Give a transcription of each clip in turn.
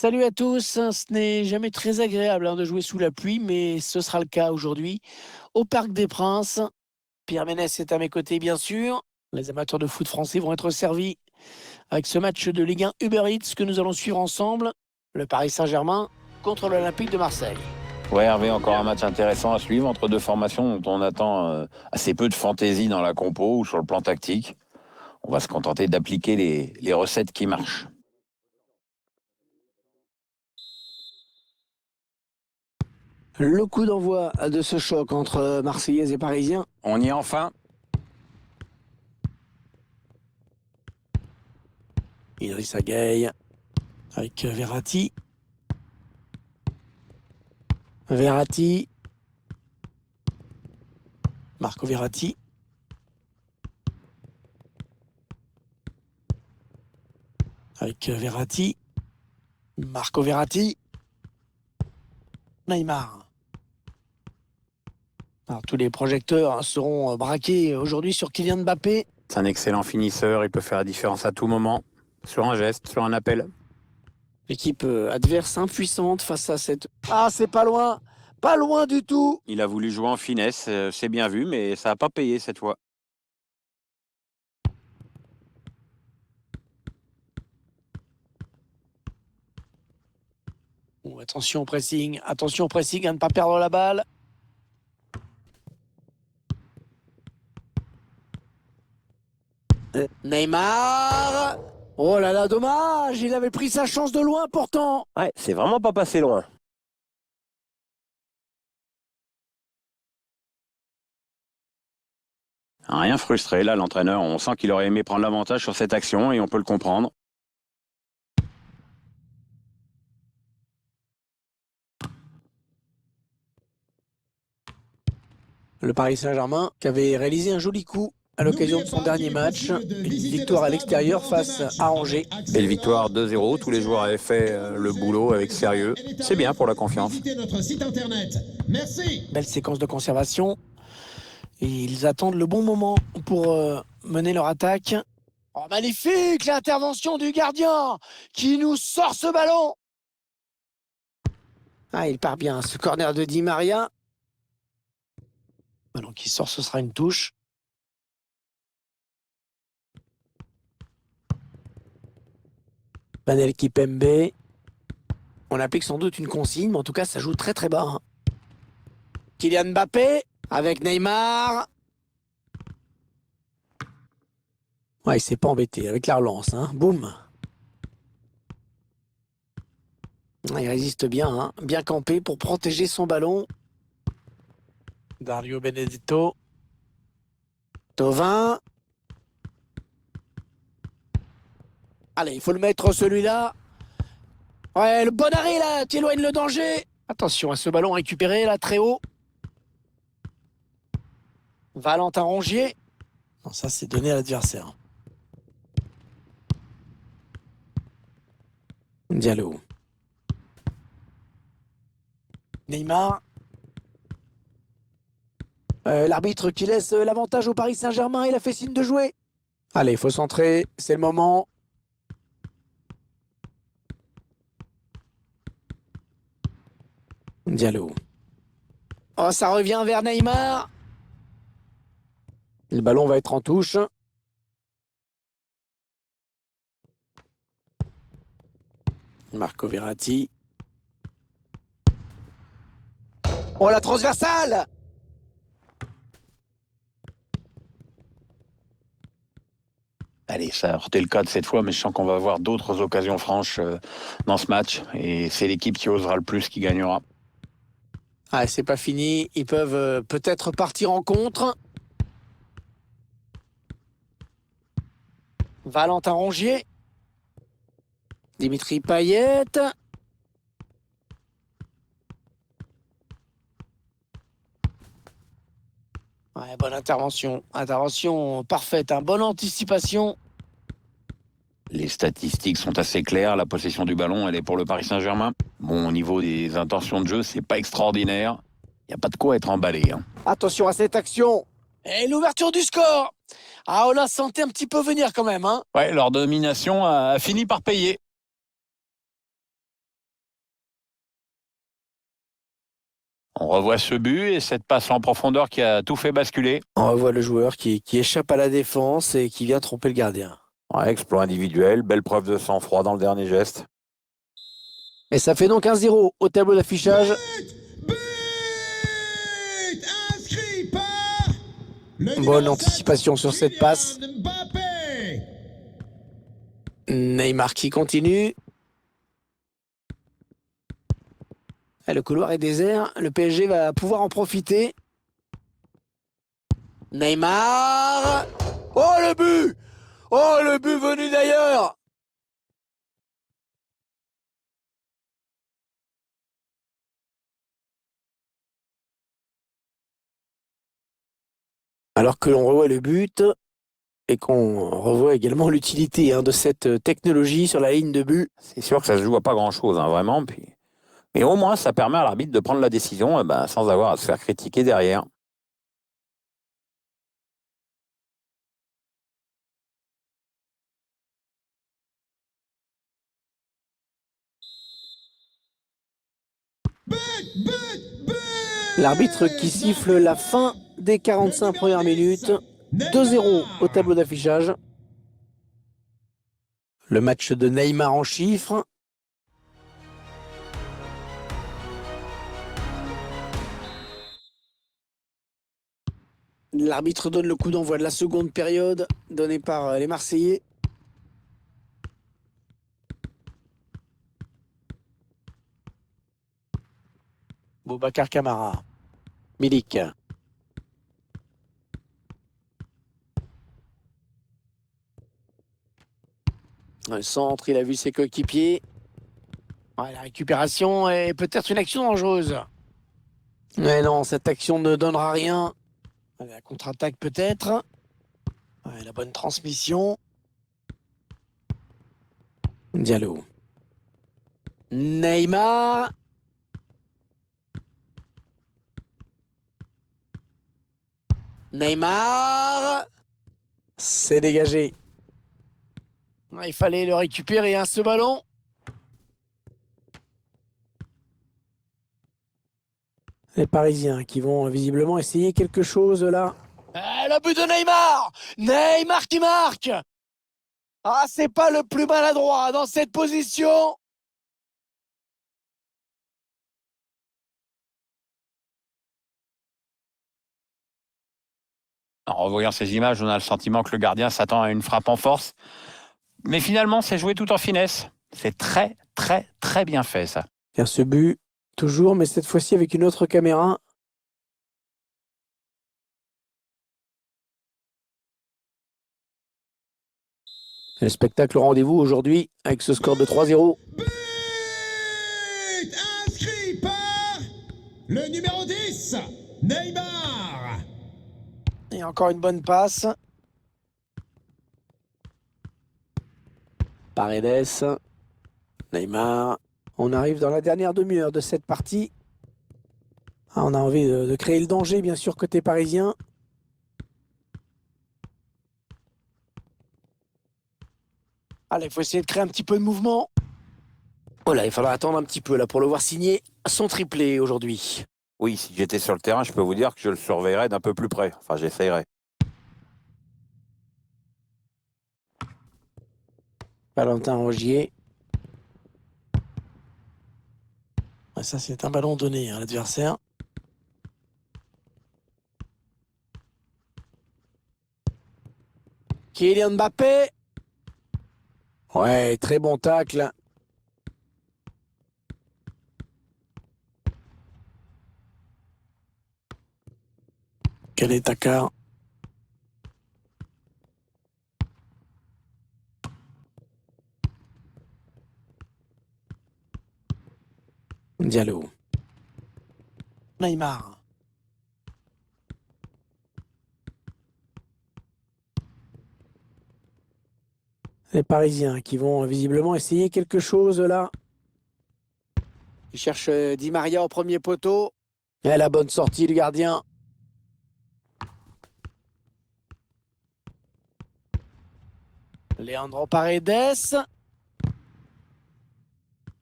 Salut à tous, ce n'est jamais très agréable de jouer sous la pluie, mais ce sera le cas aujourd'hui au Parc des Princes. Pierre Ménès est à mes côtés, bien sûr. Les amateurs de foot français vont être servis avec ce match de Ligue 1 Uber Eats que nous allons suivre ensemble. Le Paris Saint-Germain contre l'Olympique de Marseille. Ouais, Hervé, encore un match intéressant à suivre entre deux formations dont on attend assez peu de fantaisie dans la compo ou sur le plan tactique. On va se contenter d'appliquer les recettes qui marchent. Le coup d'envoi de ce choc entre Marseillais et Parisiens. On y est enfin. Idrissa Gueye avec Verratti. Verratti. Marco Verratti. Avec Verratti. Marco Verratti. Neymar. Alors, tous les projecteurs seront braqués aujourd'hui sur Kylian Mbappé. C'est un excellent finisseur, il peut faire la différence à tout moment, sur un geste, sur un appel. L'équipe adverse impuissante face à cette... Ah, c'est pas loin. Pas loin du tout. Il a voulu jouer en finesse, c'est bien vu, mais ça n'a pas payé cette fois. Oh, attention au pressing à ne pas perdre la balle. Neymar. Oh là là, dommage. Il avait pris sa chance de loin pourtant. Ouais, c'est vraiment pas passé loin. Rien frustré, là, l'entraîneur. On sent qu'il aurait aimé prendre l'avantage sur cette action et on peut le comprendre. Le Paris Saint-Germain qui avait réalisé un joli coup à l'occasion de son dernier match. Une victoire à l'extérieur face à Angers. Belle victoire 2-0, tous les joueurs avaient fait le boulot avec sérieux. C'est bien pour la confiance. Belle séquence de conservation. Et ils attendent le bon moment pour mener leur attaque. Oh, magnifique l'intervention du gardien qui nous sort ce ballon. Ah, il part bien. Ce corner de Di Maria. Ballon qui sort, ce sera une touche. Banel Kipembe. On applique sans doute une consigne, mais en tout cas, ça joue très très bas. Hein. Kylian Mbappé avec Neymar. Ouais, il s'est pas embêté avec la relance. Hein. Boum. Il résiste bien, hein. Bien campé pour protéger son ballon. Dario Benedetto. Thauvin. Allez, il faut le mettre celui-là. Ouais, le bon arrêt là, tu éloignes le danger. Attention à ce ballon récupéré là, très haut. Valentin Rongier. Non, ça c'est donné à l'adversaire. Diallo. Neymar. L'arbitre qui laisse l'avantage au Paris Saint-Germain, il a fait signe de jouer. Allez, il faut centrer, c'est le moment. Diallo. Oh, ça revient vers Neymar. Le ballon va être en touche. Marco Verratti. Oh, la transversale! Allez, ça a heurté le cadre cette fois, mais je sens qu'on va avoir d'autres occasions franches dans ce match. Et c'est l'équipe qui osera le plus qui gagnera. Ah, c'est pas fini. Ils peuvent peut-être partir en contre. Valentin Rongier. Dimitri Payet. Ouais, bonne intervention. Intervention parfaite. Hein. Bonne anticipation. Les statistiques sont assez claires. La possession du ballon, elle est pour le Paris Saint-Germain. Bon, au niveau des intentions de jeu, c'est pas extraordinaire. Il n'y a pas de quoi être emballé. Hein. Attention à cette action. Et l'ouverture du score. Ah, on l'a senti un petit peu venir quand même. Hein. Ouais, leur domination a fini par payer. On revoit ce but et cette passe en profondeur qui a tout fait basculer. On revoit le joueur qui échappe à la défense et qui vient tromper le gardien. Ouais, exploit individuel, belle preuve de sang-froid dans le dernier geste. Et ça fait donc 1-0 au tableau d'affichage. But inscrit par le Bonne numéro anticipation 7, sur cette passe. Kylian Mbappé. Neymar qui continue. Le couloir est désert. Le PSG va pouvoir en profiter. Neymar. Oh le but! Oh le but venu d'ailleurs! Alors que l'on revoit le but et qu'on revoit également l'utilité de cette technologie sur la ligne de but. C'est sûr que ça se joue à pas grand-chose, vraiment. Mais au moins, ça permet à l'arbitre de prendre la décision sans avoir à se faire critiquer derrière. L'arbitre qui siffle la fin des 45 premières minutes. 2-0 au tableau d'affichage. Le match de Neymar en chiffres. L'arbitre donne le coup d'envoi de la seconde période, donné par les Marseillais. Boubacar Camara. Milik. Le centre, il a vu ses coéquipiers. La récupération est peut-être une action dangereuse. Mais non, cette action ne donnera rien. La contre-attaque peut-être. La bonne transmission. Diallo. Neymar. Neymar. C'est dégagé. Il fallait le récupérer, ce ballon. Les Parisiens qui vont visiblement essayer quelque chose là. Le but de Neymar. Neymar qui marque. C'est pas le plus maladroit dans cette position. En revoyant ces images, on a le sentiment que le gardien s'attend à une frappe en force. Mais finalement, c'est joué tout en finesse. C'est très, très, très bien fait, ça. Bien ce but, toujours, mais cette fois-ci avec une autre caméra. Le spectacle au rendez-vous aujourd'hui avec ce score de 3-0. But inscrit par le numéro 10, Neymar. Et encore une bonne passe. Paredes. Neymar. On arrive dans la dernière demi-heure de cette partie. On a envie de créer le danger, bien sûr, côté parisien. Allez, il faut essayer de créer un petit peu de mouvement. Il faudra attendre un petit peu là pour le voir signer son triplé aujourd'hui. Oui, si j'étais sur le terrain, je peux vous dire que je le surveillerais d'un peu plus près. Enfin, j'essayerais. Valentin Rogier. Ça, c'est un ballon donné à l'adversaire. Kylian Mbappé. Ouais, très bon tacle. Quel est Takar? Diallo. Neymar. Les Parisiens qui vont visiblement essayer quelque chose là. Ils cherchent Di Maria au premier poteau. Et la bonne sortie du gardien. Leandro Paredes.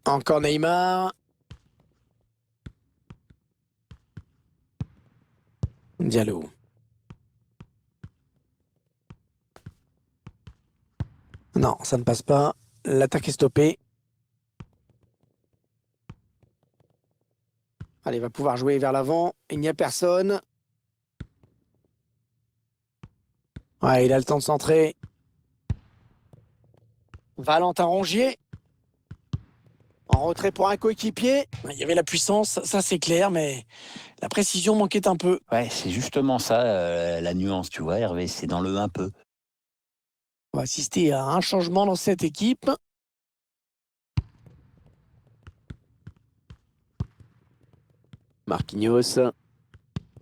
Encore Neymar. Diallo. Non, ça ne passe pas. L'attaque est stoppée. Allez, il va pouvoir jouer vers l'avant. Il n'y a personne. Ouais, il a le temps de centrer. Valentin Rongier. En retrait pour un coéquipier. Il y avait la puissance, ça c'est clair, mais la précision manquait un peu. Ouais, c'est justement ça, la nuance, tu vois, Hervé, c'est dans le un peu. On va assister à un changement dans cette équipe. Marquinhos.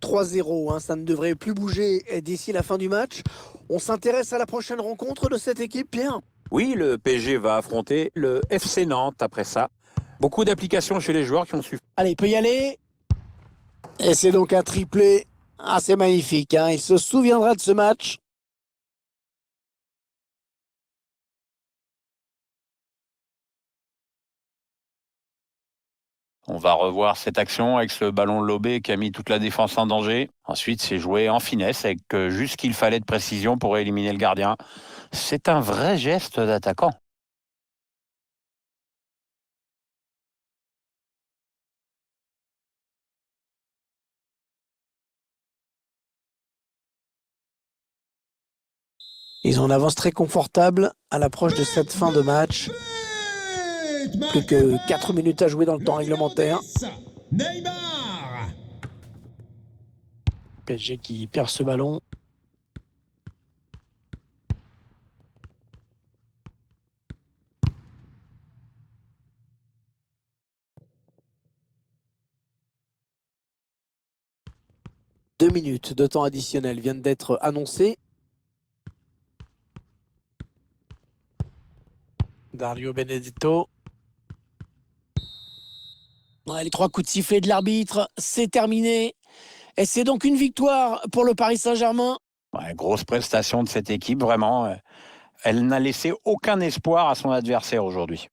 3-0, hein, ça ne devrait plus bouger d'ici la fin du match. On s'intéresse à la prochaine rencontre de cette équipe, Pierre. Oui, le PSG va affronter le FC Nantes après ça. Beaucoup d'applications chez les joueurs qui ont su. Allez, il peut y aller. Et c'est donc un triplé. Ah, c'est magnifique, hein. Il se souviendra de ce match. On va revoir cette action avec ce ballon lobé qui a mis toute la défense en danger. Ensuite, c'est joué en finesse avec juste ce qu'il fallait de précision pour éliminer le gardien. C'est un vrai geste d'attaquant. Ils ont une avance très confortable à l'approche de cette fin de match. Plus que 4 minutes à jouer dans le temps réglementaire. Neymar. PSG qui perd ce ballon. Deux minutes de temps additionnel viennent d'être annoncées. Dario Benedetto. Ouais, les 3 coups de sifflet de l'arbitre, c'est terminé. Et c'est donc une victoire pour le Paris Saint-Germain. Ouais, grosse prestation de cette équipe, vraiment. Elle n'a laissé aucun espoir à son adversaire aujourd'hui.